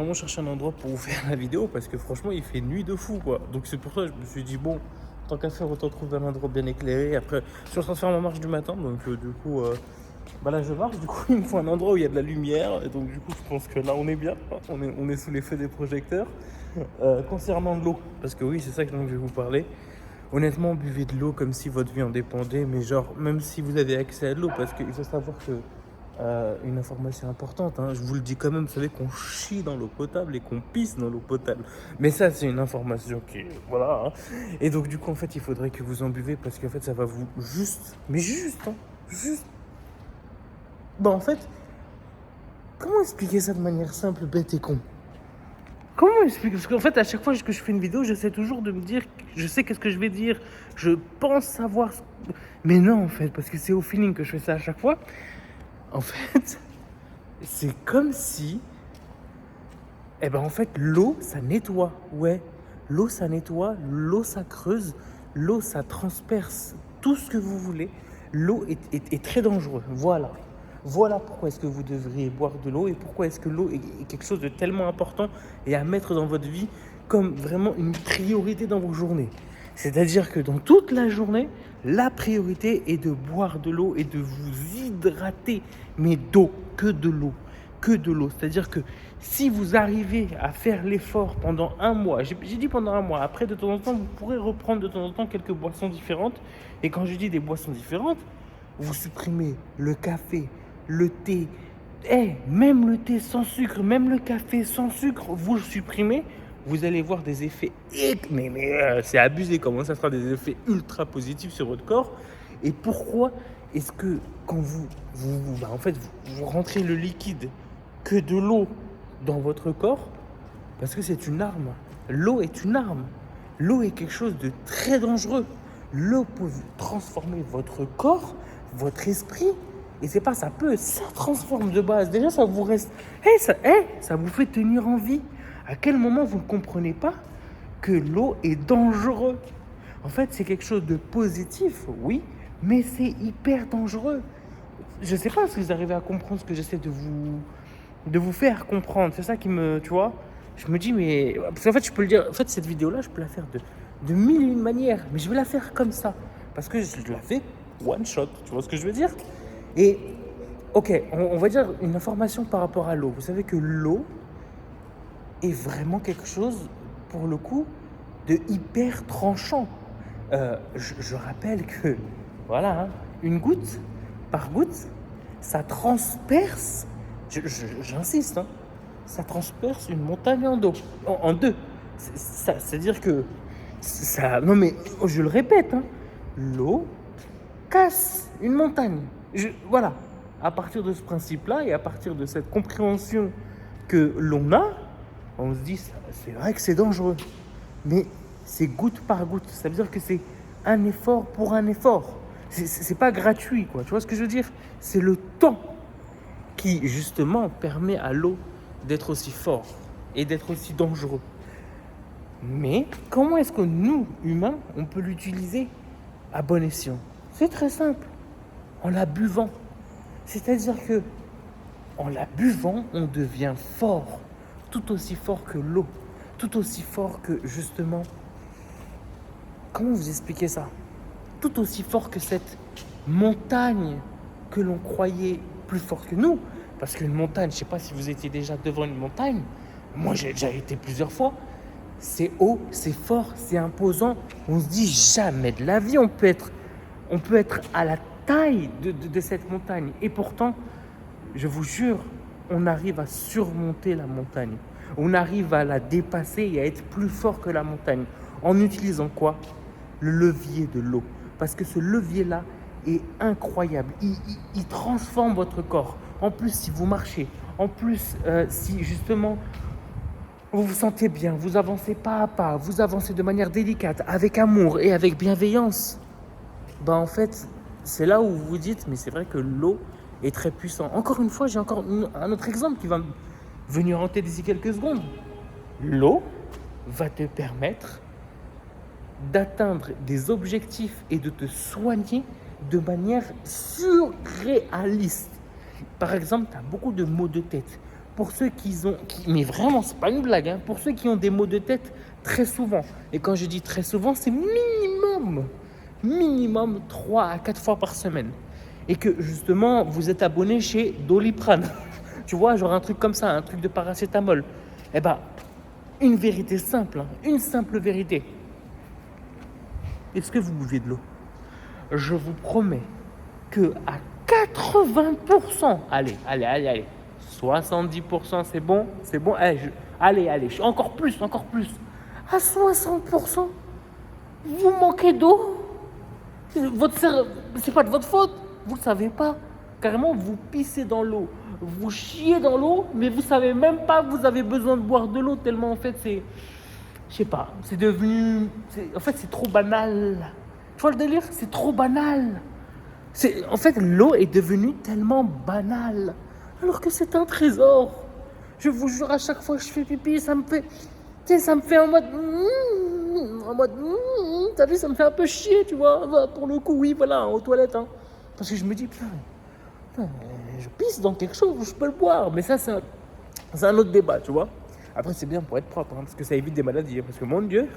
Vraiment chercher un endroit pour vous faire la vidéo parce que franchement il fait nuit de fou quoi. Donc c'est pour ça que je me suis dit bon, tant qu'à faire autant trouver un endroit bien éclairé. Après je suis en train de faire ma marche du matin donc bah là je marche, du coup il me faut un endroit où il y a de la lumière et donc du coup je pense que là on est bien, on est sous l'effet des projecteurs. Concernant l'eau, parce que oui c'est ça dont je vais vous parler. Honnêtement buvez de l'eau comme si votre vie en dépendait, mais genre même si vous avez accès à de l'eau, parce qu'il faut savoir que une information importante, hein, je vous le dis quand même, vous savez qu'on chie dans l'eau potable et qu'on pisse dans l'eau potable. Mais ça, c'est une information qui voilà. Hein. Et donc, du coup, en fait, il faudrait que vous en buvez parce qu'en fait, ça va vous juste, mais juste, hein, juste. Bah, en fait, comment expliquer ça de manière simple, bête et con? Comment expliquer? Parce qu'en fait, à chaque fois que je fais une vidéo, j'essaie toujours de me dire, je sais qu'est-ce que je vais dire, je pense savoir. Mais non, en fait, parce que c'est au feeling que je fais ça à chaque fois. En fait, c'est comme si eh ben en fait, l'eau, ça nettoie. Ouais, l'eau, ça nettoie, l'eau, ça creuse, l'eau, ça transperce tout ce que vous voulez. L'eau est très dangereuse. Voilà. Voilà pourquoi est-ce que vous devriez boire de l'eau et pourquoi est-ce que l'eau est quelque chose de tellement important et à mettre dans votre vie comme vraiment une priorité dans vos journées. C'est-à-dire que dans toute la journée, la priorité est de boire de l'eau et de vous hydrater, mais d'eau, que de l'eau, que de l'eau. C'est-à-dire que si vous arrivez à faire l'effort pendant un mois, j'ai dit pendant un mois, après de temps en temps, vous pourrez reprendre de temps en temps quelques boissons différentes. Et quand je dis des boissons différentes, vous supprimez le café, le thé, même le thé sans sucre, même le café sans sucre, vous le supprimez, vous allez voir des effets, c'est abusé, comment ça sera des effets ultra positifs sur votre corps. Et pourquoi est-ce que quand en fait, vous rentrez le liquide que de l'eau dans votre corps? Parce que c'est une arme. L'eau est une arme. L'eau est quelque chose de très dangereux. L'eau peut transformer votre corps, votre esprit. Et c'est pas ça peut, ça transforme de base. Déjà, ça vous reste. Ça vous fait tenir en vie. À quel moment vous ne comprenez pas que l'eau est dangereuse? En fait, c'est quelque chose de positif, oui, mais c'est hyper dangereux. Je sais pas si vous arrivez à comprendre ce que j'essaie de vous faire comprendre. C'est ça qui me, tu vois, je me dis, mais parce qu'en fait, je peux le dire, en fait, cette vidéo-là, je peux la faire de mille et une manières, mais je vais la faire comme ça parce que je la fais one shot. Tu vois ce que je veux dire? Et ok, on va dire une information par rapport à l'eau. Vous savez que l'eau est vraiment quelque chose, pour le coup, de hyper tranchant. Je rappelle que, voilà, hein, une goutte par goutte, ça transperce, j'insiste, hein, ça transperce une montagne en deux. C'est-à-dire que, ça, non mais, je le répète, hein, l'eau casse une montagne. Voilà, à partir de ce principe-là et à partir de cette compréhension que l'on a, on se dit, c'est vrai que c'est dangereux. Mais c'est goutte par goutte. Ça veut dire que c'est un effort pour un effort. C'est pas gratuit, quoi. Tu vois ce que je veux dire? C'est le temps qui, justement, permet à l'eau d'être aussi fort et d'être aussi dangereux. Mais comment est-ce que nous, humains, on peut l'utiliser à bon escient? C'est très simple. En la buvant. C'est-à-dire que en la buvant, on devient fort. Tout aussi fort que l'eau. Tout aussi fort que, justement, comment vous expliquer ça? Tout aussi fort que cette montagne que l'on croyait plus forte que nous. Parce qu'une montagne, je ne sais pas si vous étiez déjà devant une montagne. Moi, j'ai déjà été plusieurs fois. C'est haut, c'est fort, c'est imposant. On se dit jamais de la vie, on peut être à la taille de cette montagne. Et pourtant, je vous jure, on arrive à surmonter la montagne. On arrive à la dépasser et à être plus fort que la montagne. En utilisant quoi? Le levier de l'eau. Parce que ce levier-là est incroyable. Il transforme votre corps. En plus, si vous marchez, en plus, si justement vous vous sentez bien, vous avancez pas à pas, vous avancez de manière délicate, avec amour et avec bienveillance, en fait, c'est là où vous vous dites, mais c'est vrai que l'eau est très puissante. Encore une fois, j'ai encore un autre exemple qui va venir en tête d'ici quelques secondes. L'eau va te permettre d'atteindre des objectifs et de te soigner de manière surréaliste. Par exemple, tu as beaucoup de maux de tête, pour ceux mais vraiment, c'est pas une blague, hein, pour ceux qui ont des maux de tête très souvent. Et quand je dis très souvent, c'est minimum 3 à 4 fois par semaine. Et que justement, vous êtes abonné chez Doliprane. Tu vois, genre un truc comme ça, un truc de paracétamol. Eh ben, une vérité simple, hein, une simple vérité. Est-ce que vous buvez de l'eau? Je vous promets que à 80%, allez, 70% c'est bon, allez, encore plus, à 60%, vous manquez d'eau. C'est pas de votre faute, vous le savez pas. Carrément, vous pissez dans l'eau, vous chiez dans l'eau, mais vous savez même pas que vous avez besoin de boire de l'eau tellement en fait je sais pas, en fait c'est trop banal. Tu vois le délire? C'est trop banal. En fait, l'eau est devenue tellement banale, alors que c'est un trésor. Je vous jure, à chaque fois que je fais pipi, ça me fait en mode, t'as vu, ça me fait un peu chier, tu vois. Pour le coup, oui, voilà, aux toilettes, hein. Parce que je me dis, putain, je pisse dans quelque chose, je peux le boire. Mais ça, c'est un autre débat, tu vois. Après, c'est bien pour être propre, hein, parce que ça évite des maladies. Parce que, mon Dieu,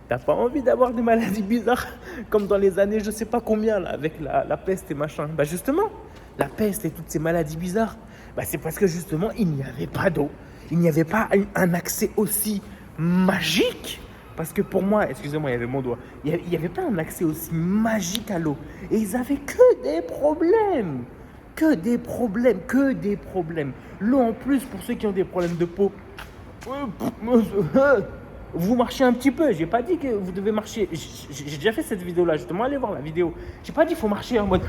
t'as pas envie d'avoir des maladies bizarres comme dans les années je sais pas combien là, avec la peste et machin. Bah justement, la peste et toutes ces maladies bizarres, bah c'est parce que justement il n'y avait pas d'eau. Il n'y avait pas un accès aussi magique. Parce que pour moi, excusez-moi, il y avait mon doigt. Il n'y avait pas un accès aussi magique à l'eau. Et ils avaient que des problèmes. L'eau en plus, pour ceux qui ont des problèmes de peau. Vous marchez un petit peu, j'ai pas dit que vous devez marcher. J'ai déjà fait cette vidéo-là, justement, allez voir la vidéo. J'ai pas dit qu'il faut marcher en mode.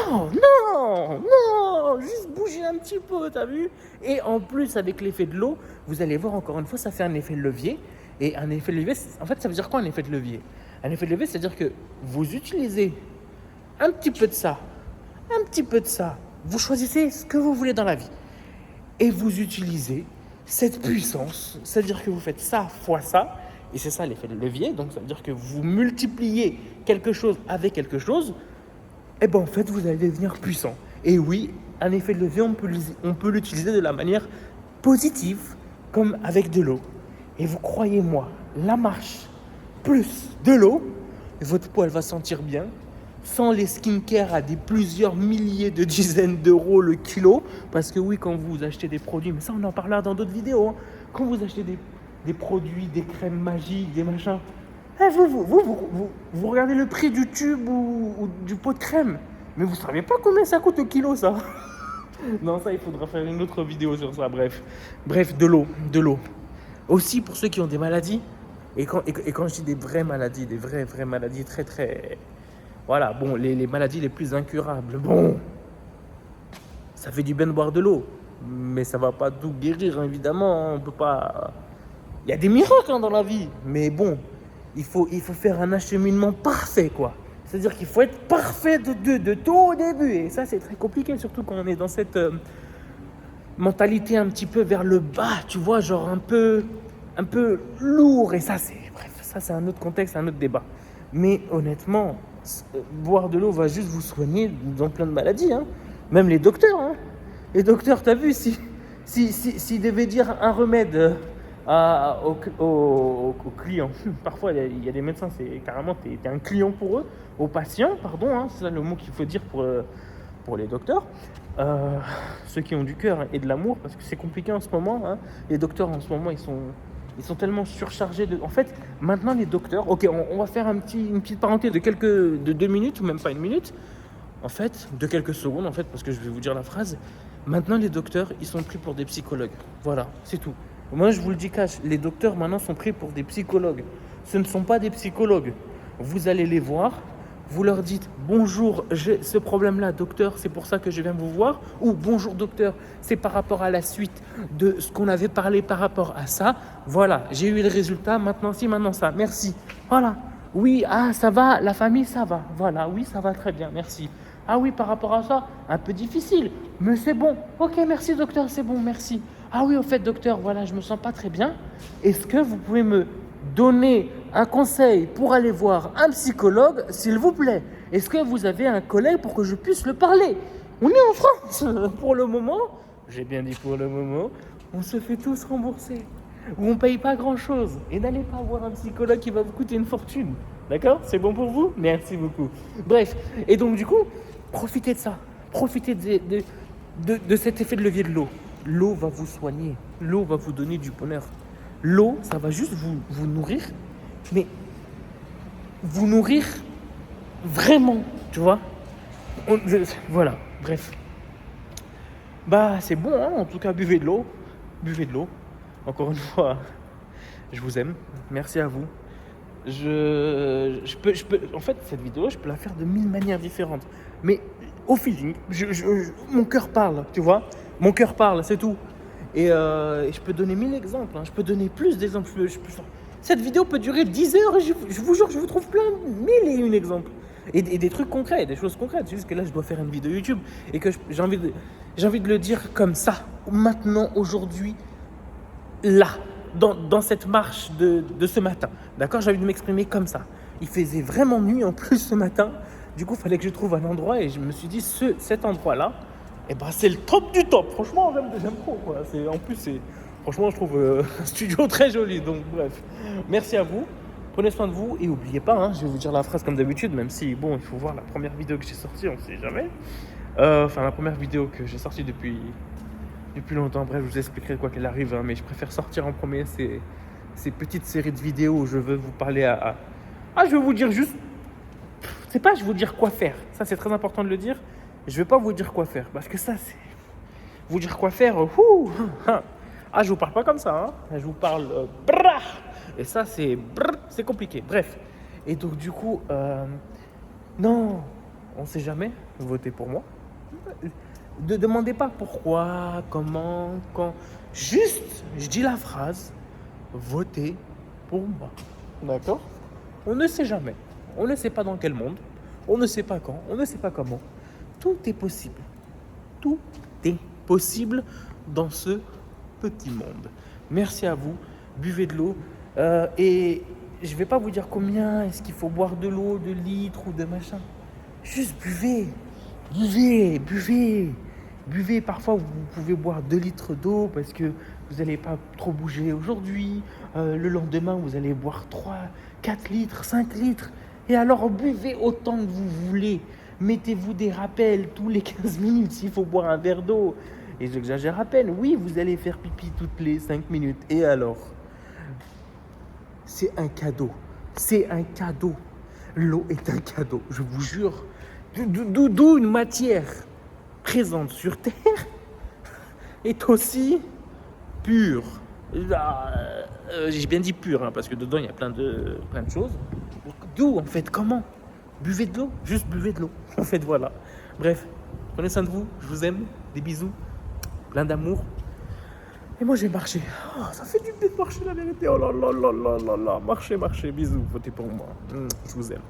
Non, juste bouger un petit peu, t'as vu? Et en plus, avec l'effet de l'eau, vous allez voir encore une fois, ça fait un effet de levier. Et un effet de levier, en fait, ça veut dire quoi un effet de levier? Un effet de levier, c'est-à-dire que vous utilisez un petit peu de ça, vous choisissez ce que vous voulez dans la vie. Et vous utilisez cette puissance, c'est-à-dire que vous faites ça fois ça, et c'est ça l'effet de levier, donc ça veut dire que vous multipliez quelque chose avec quelque chose, et bien en fait vous allez devenir puissant. Et oui, un effet de levier, on peut l'utiliser de la manière positive, comme avec de l'eau. Et vous croyez-moi, la marche plus de l'eau, votre peau elle va sentir bien, sans les skincare à plusieurs milliers de dizaines d'euros le kilo. Parce que oui, quand vous achetez des produits, mais ça on en parlera dans d'autres vidéos, hein. Quand vous achetez des produits, des crèmes magiques, des machins, vous regardez le prix du tube ou du pot de crème, mais vous savez pas combien ça coûte le kilo, ça. Non, ça il faudra faire une autre vidéo sur ça. Bref, de l'eau. Aussi pour ceux qui ont des maladies, et quand je dis des vraies maladies, des vraies maladies très très... Voilà, bon, les maladies les plus incurables, bon, ça fait du bien de boire de l'eau, mais ça va pas tout guérir, hein, évidemment, hein, on peut pas... Il y a des miracles, hein, dans la vie, mais bon, il faut faire un acheminement parfait, quoi. C'est-à-dire qu'il faut être parfait de tout au début, et ça, c'est très compliqué, surtout quand on est dans cette mentalité un petit peu vers le bas, tu vois, genre un peu lourd, et ça, c'est un autre contexte, un autre débat. Mais honnêtement... boire de l'eau va juste vous soigner dans plein de maladies, hein. Même les docteurs, hein. Les docteurs, t'as vu, s'ils devaient dire un remède aux clients, parfois il y a des médecins, c'est carrément t'es un client pour eux, aux patients, pardon, hein, c'est ça le mot qu'il faut dire pour les docteurs, ceux qui ont du cœur et de l'amour, parce que c'est compliqué en ce moment, hein. Les docteurs en ce moment ils sont tellement surchargés En fait, maintenant les docteurs... Ok, on va faire une petite parenthèse de 2 minutes, ou même pas 1 minute. En fait, de quelques secondes, en fait, parce que je vais vous dire la phrase. Maintenant, les docteurs, ils sont pris pour des psychologues. Voilà, c'est tout. Moi, je vous le dis cash, les docteurs, maintenant, sont pris pour des psychologues. Ce ne sont pas des psychologues. Vous allez les voir, vous leur dites « Bonjour, j'ai ce problème-là, docteur, c'est pour ça que je viens vous voir. » Ou « Bonjour, docteur, c'est par rapport à la suite de ce qu'on avait parlé par rapport à ça. Voilà, j'ai eu le résultat, maintenant ci, maintenant ça. Merci. » Voilà. « Oui, ça va, la famille, ça va. Voilà, oui, ça va très bien, merci. » « Ah oui, par rapport à ça, un peu difficile, mais c'est bon. Ok, merci, docteur, c'est bon, merci. Ah oui, au fait, docteur, voilà, je me sens pas très bien. Est-ce que vous pouvez me donner un conseil pour aller voir un psychologue, s'il vous plaît? Est-ce que vous avez un collègue pour que je puisse le parler? On est en France. Pour le moment, j'ai bien dit pour le moment, on se fait tous rembourser. Où on paye pas grand-chose. Et n'allez pas voir un psychologue qui va vous coûter une fortune. D'accord? C'est bon pour vous? Merci beaucoup. Bref, et donc du coup, profitez de ça. Profitez de cet effet de levier de l'eau. L'eau va vous soigner. L'eau va vous donner du bonheur. L'eau, ça va juste vous nourrir. Mais vous nourrir vraiment, tu vois? Voilà, bref. Bah, c'est bon, hein, en tout cas, buvez de l'eau. Buvez de l'eau. Encore une fois, je vous aime. Merci à vous. Je peux, en fait, cette vidéo, je peux la faire de 1000 manières différentes. Mais au feeling, mon cœur parle, tu vois. Mon cœur parle, c'est tout. Et je peux donner 1000 exemples. Hein. Je peux donner plus d'exemples. Cette vidéo peut durer 10 heures. Et je vous jure, je vous trouve plein, 1001 exemples. Et des trucs concrets, des choses concrètes. C'est juste que là, je dois faire une vidéo YouTube. Et que j'ai envie de le dire comme ça. Maintenant, aujourd'hui, là. Dans cette marche de ce matin. D'accord? J'ai envie de m'exprimer comme ça. Il faisait vraiment nuit en plus ce matin. Du coup, il fallait que je trouve un endroit et je me suis dit, cet endroit-là, eh ben, c'est le top du top. Franchement, j'aime trop. Quoi. Franchement, je trouve un studio très joli. Donc, bref. Merci à vous. Prenez soin de vous et n'oubliez pas, hein, je vais vous dire la phrase comme d'habitude, même si, bon, il faut voir la première vidéo que j'ai sortie, on ne sait jamais. La première vidéo que j'ai sortie depuis longtemps. Bref, je vous expliquerai quoi qu'elle arrive, hein, mais je préfère sortir en premier ces petites séries de vidéos où je veux vous parler je veux vous dire juste... C'est pas je vais vous dire quoi faire. Ça, c'est très important de le dire. Je vais pas vous dire quoi faire. Parce que ça, c'est... Vous dire quoi faire... je vous parle pas comme ça. Hein. Je vous parle... Et ça, c'est compliqué. Bref. Et donc, du coup... non, on sait jamais. Votez pour moi. Ne demandez pas pourquoi, comment, quand. Juste, je dis la phrase, votez pour moi. D'accord? On ne sait jamais. On ne sait pas dans quel monde. On ne sait pas quand. On ne sait pas comment. Tout est possible. Tout est possible dans ce petit monde. Merci à vous. Buvez de l'eau. Et je ne vais pas vous dire combien est-ce qu'il faut boire de l'eau, de litres ou de machin. Juste buvez. Buvez, parfois vous pouvez boire 2 litres d'eau parce que vous n'allez pas trop bouger aujourd'hui. Le lendemain, vous allez boire 3, 4 litres, 5 litres. Et alors buvez autant que vous voulez. Mettez-vous des rappels tous les 15 minutes s'il faut boire un verre d'eau. Et j'exagère à peine. Oui, vous allez faire pipi toutes les 5 minutes. Et alors? C'est un cadeau. C'est un cadeau. L'eau est un cadeau, je vous jure. D'où une matière présente sur Terre est aussi pure. J'ai bien dit pure, hein, parce que dedans il y a plein de choses. D'où, en fait, comment? Buvez de l'eau, juste buvez de l'eau. En fait, voilà. Bref, prenez soin de vous, je vous aime, des bisous, plein d'amour. Et moi, je vais marcher. Ça fait du bien de marcher, la vérité. Oh là là là là là là. Marchez, bisous, votez pour moi. Je vous aime.